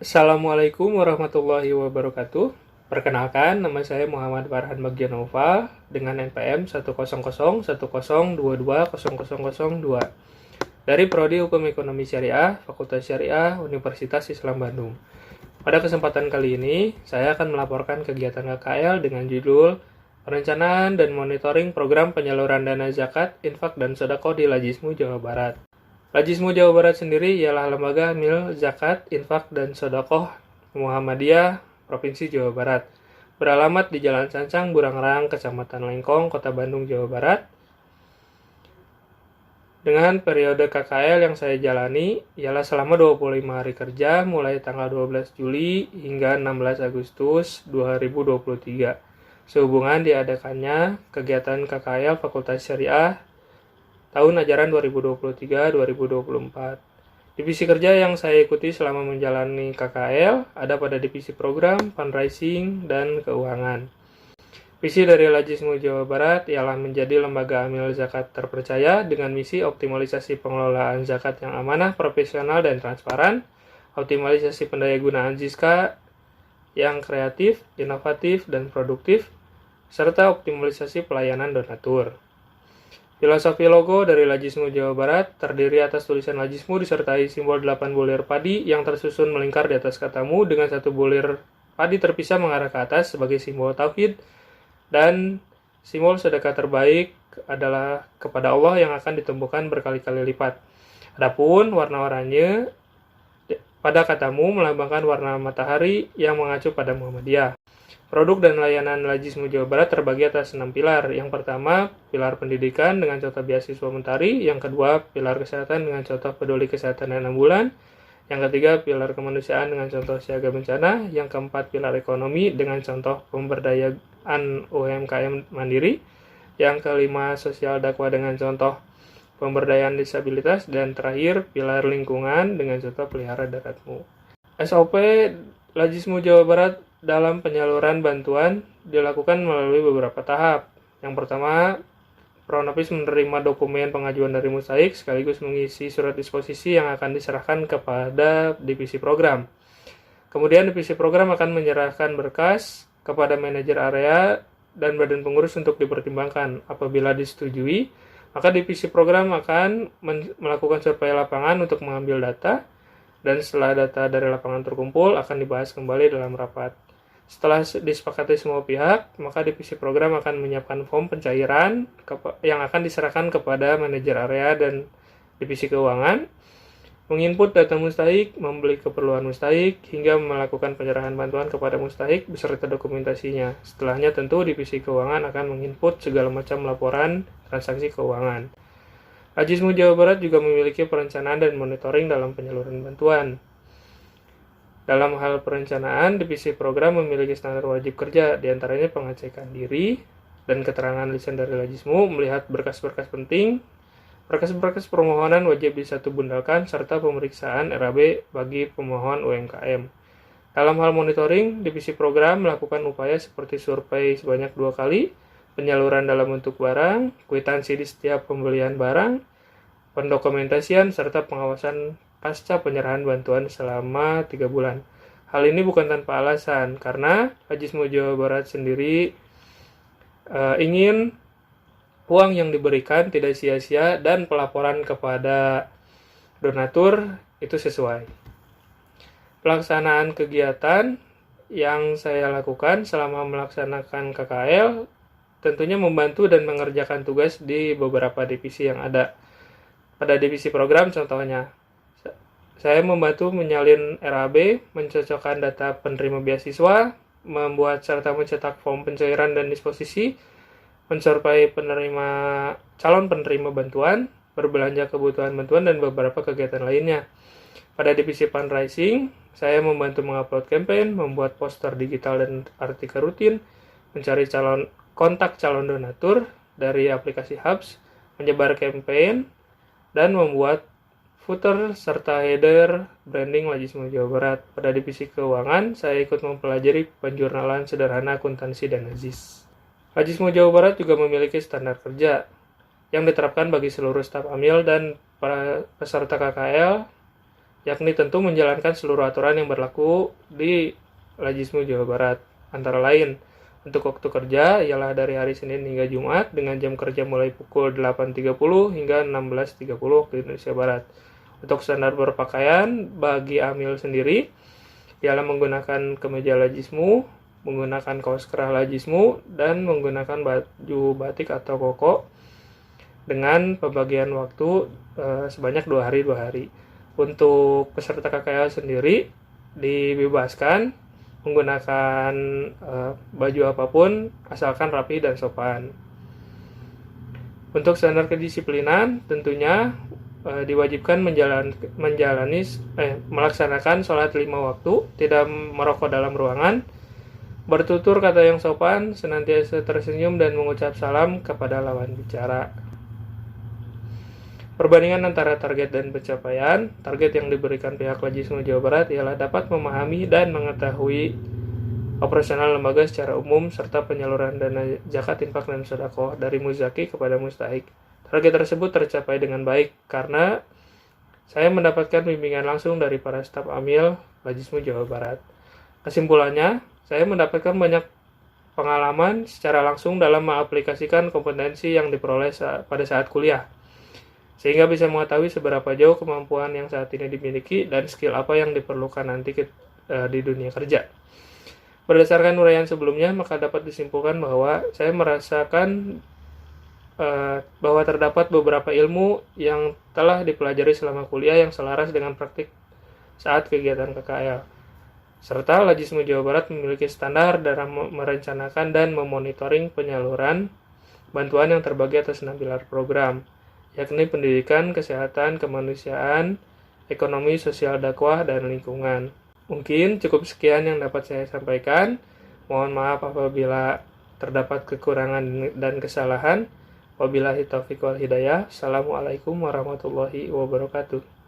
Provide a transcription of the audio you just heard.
Assalamualaikum warahmatullahi wabarakatuh. Perkenalkan, nama saya Muhammad Farhan Bagjanova dengan NPM 1001022000002 dari Prodi Hukum Ekonomi Syariah, Fakultas Syariah, Universitas Islam Bandung. Pada kesempatan kali ini, saya akan melaporkan kegiatan KKL dengan judul Perencanaan dan Monitoring Program Penyaluran Dana Zakat, Infak, dan Sedekah di Lajismu, Jawa Barat. Lajismu Jawa Barat sendiri ialah lembaga mil zakat, infak, dan sedekah Muhammadiyah Provinsi Jawa Barat. Beralamat di Jalan Sancang, Burangrang, Kecamatan Lengkong, Kota Bandung, Jawa Barat. Dengan periode KKL yang saya jalani ialah selama 25 hari kerja mulai tanggal 12 Juli hingga 16 Agustus 2023. Sehubungan diadakannya kegiatan KKL Fakultas Syariah tahun ajaran 2023-2024. Divisi kerja yang saya ikuti selama menjalani KKL ada pada divisi program, fundraising, dan keuangan. Visi dari Lajismu Jawa Barat ialah menjadi lembaga amil zakat terpercaya dengan misi optimalisasi pengelolaan zakat yang amanah, profesional, dan transparan, optimalisasi pendayagunaan ZISKA yang kreatif, inovatif, dan produktif, serta optimalisasi pelayanan donatur. Filosofi logo dari Lajismu Jawa Barat terdiri atas tulisan Lajismu disertai simbol 8 bulir padi yang tersusun melingkar di atas katamu dengan satu bulir padi terpisah mengarah ke atas sebagai simbol tauhid, dan simbol sedekah terbaik adalah kepada Allah yang akan ditumbuhkan berkali-kali lipat. Adapun warna oranye pada katamu melambangkan warna matahari yang mengacu pada Muhammadiyah. Produk dan layanan Lajismu Jawa Barat terbagi atas 6 pilar. Yang pertama, pilar pendidikan dengan contoh beasiswa mentari. Yang kedua, pilar kesehatan dengan contoh peduli kesehatan dan 6 bulan. Yang ketiga, pilar kemanusiaan dengan contoh siaga bencana. Yang keempat, pilar ekonomi dengan contoh pemberdayaan UMKM mandiri. Yang kelima, sosial dakwah dengan contoh pemberdayaan disabilitas. Dan terakhir, pilar lingkungan dengan contoh pelihara daratmu. SOP Lajismu Jawa Barat dalam penyaluran bantuan dilakukan melalui beberapa tahap. Yang pertama, Pronopis menerima dokumen pengajuan dari Mustaik sekaligus mengisi surat disposisi yang akan diserahkan kepada divisi program. Kemudian divisi program akan menyerahkan berkas kepada manajer area dan badan pengurus untuk dipertimbangkan. Apabila disetujui, maka divisi program akan melakukan survei lapangan untuk mengambil data, dan setelah data dari lapangan terkumpul akan dibahas kembali dalam rapat. Setelah disepakati semua pihak, maka divisi program akan menyiapkan form pencairan yang akan diserahkan kepada manajer area dan divisi keuangan, menginput data mustahik, membeli keperluan mustahik, hingga melakukan penyerahan bantuan kepada mustahik beserta dokumentasinya. Setelahnya tentu divisi keuangan akan menginput segala macam laporan transaksi keuangan. Lajismu Jawa Barat juga memiliki perencanaan dan monitoring dalam penyaluran bantuan. Dalam hal perencanaan, divisi program memiliki standar wajib kerja, diantaranya pengecekan diri dan keterangan lisan dari Lajismu, melihat berkas-berkas penting, berkas-berkas permohonan wajib disatubundalkan, serta pemeriksaan RAB bagi pemohon UMKM. Dalam hal monitoring, divisi program melakukan upaya seperti survei sebanyak 2 kali, penyaluran dalam bentuk barang, kwitansi di setiap pembelian barang, pendokumentasian, serta pengawasan pasca penyerahan bantuan selama 3 bulan. Hal ini bukan tanpa alasan, karena Lajismu Jawa Barat sendiri ingin uang yang diberikan tidak sia-sia dan pelaporan kepada donatur itu sesuai. Pelaksanaan kegiatan yang saya lakukan selama melaksanakan KKL tentunya membantu dan mengerjakan tugas di beberapa divisi yang ada. Pada divisi program contohnya, saya membantu menyalin RAB, mencocokkan data penerima beasiswa, membuat serta mencetak form pencairan dan disposisi, mensurvei calon penerima bantuan, berbelanja kebutuhan bantuan, dan beberapa kegiatan lainnya. Pada divisi fundraising, saya membantu mengupload campaign, membuat poster digital dan artikel rutin, mencari kontak calon donatur dari aplikasi Hubs, menyebar campaign, dan membuat footer serta header branding Lajismu Jawa Barat. Pada divisi keuangan, saya ikut mempelajari penjurnalan sederhana akuntansi dan nazis. Lajismu Jawa Barat juga memiliki standar kerja yang diterapkan bagi seluruh staf amil dan para peserta KKL yakni tentu menjalankan seluruh aturan yang berlaku di Lajismu Jawa Barat. Antara lain, untuk waktu kerja ialah dari hari Senin hingga Jumat dengan jam kerja mulai pukul 8.30 hingga 16.30 waktu Indonesia Barat. Untuk standar berpakaian bagi Amil sendiri ialah menggunakan kemeja Lajismu, menggunakan kaos kerah Lajismu, dan menggunakan baju batik atau koko dengan pembagian waktu sebanyak 2 hari 2 hari. Untuk peserta KKL sendiri dibebaskan menggunakan baju apapun asalkan rapi dan sopan. Untuk standar kedisiplinan tentunya diwajibkan melaksanakan sholat 5 waktu, tidak merokok dalam ruangan, bertutur kata yang sopan, senantiasa tersenyum dan mengucap salam kepada lawan bicara. Perbandingan antara target dan pencapaian. Target yang diberikan pihak Lajismu Jawa Barat ialah dapat memahami dan mengetahui operasional lembaga secara umum serta penyaluran dana zakat, infak, dan sedekah dari muzaki kepada mustahik. Target tersebut tercapai dengan baik karena saya mendapatkan bimbingan langsung dari para staf Amil Lajismu Jawa Barat. Kesimpulannya, saya mendapatkan banyak pengalaman secara langsung dalam mengaplikasikan kompetensi yang diperoleh pada saat kuliah, sehingga bisa mengetahui seberapa jauh kemampuan yang saat ini dimiliki dan skill apa yang diperlukan nanti di dunia kerja. Berdasarkan uraian sebelumnya, maka dapat disimpulkan bahwa saya merasakan bahwa terdapat beberapa ilmu yang telah dipelajari selama kuliah yang selaras dengan praktik saat kegiatan KKL. Serta Lajismu Jawa Barat memiliki standar dalam merencanakan dan memonitoring penyaluran bantuan yang terbagi atas 6 pilar program, yakni pendidikan, kesehatan, kemanusiaan, ekonomi, sosial, dakwah, dan lingkungan. Mungkin cukup sekian yang dapat saya sampaikan. Mohon maaf apabila terdapat kekurangan dan kesalahan. Wabillahi taufiq wal hidayah. Assalamualaikum warahmatullahi wabarakatuh.